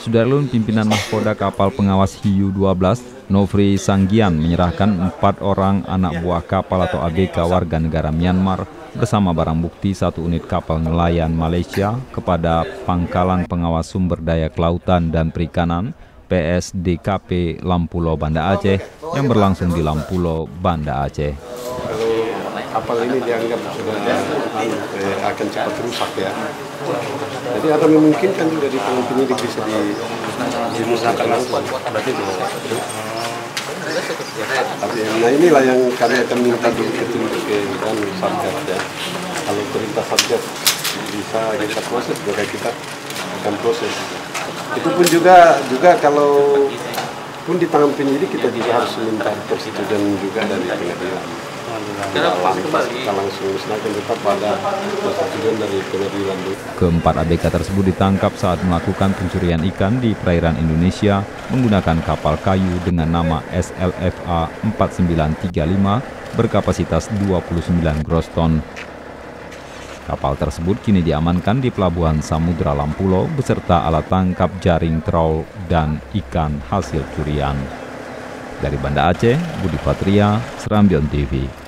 Sudarlun, pimpinan mahkoda kapal pengawas Hiu 12, Nofri Sanggian, menyerahkan 4 orang anak buah kapal atau ABK warga negara Myanmar bersama barang bukti 1 unit kapal nelayan Malaysia kepada Pangkalan Pengawas Sumber Daya Kelautan dan Perikanan PSDKP Lampulo, Banda Aceh yang berlangsung di Lampulo, Banda Aceh. Kapal ini dianggap sudah akan cepat rusak ya. Jadi ada memungkinkan juga di tangan penyidik bisa dimusnahkan langsung. Nah inilah yang kami akan minta dulu petunjuk ke Satgas ya. Kalau perintah Satgas bisa kita proses, maka kita akan proses. Itu pun juga kalau pun di tangan penyidik kita juga harus minta persetujuan juga dari pengadilan. Kita langsung musnahkan tetap pada persetujuan dari pengadilan. Keempat ABK tersebut ditangkap saat melakukan pencurian ikan di perairan Indonesia menggunakan kapal kayu dengan nama SLFA 4935 berkapasitas 29 gross ton. Kapal tersebut kini diamankan di Pelabuhan Samudra Lampulo beserta alat tangkap jaring trawl dan ikan hasil curian. Dari Banda Aceh, Budi Patria, Serambion TV.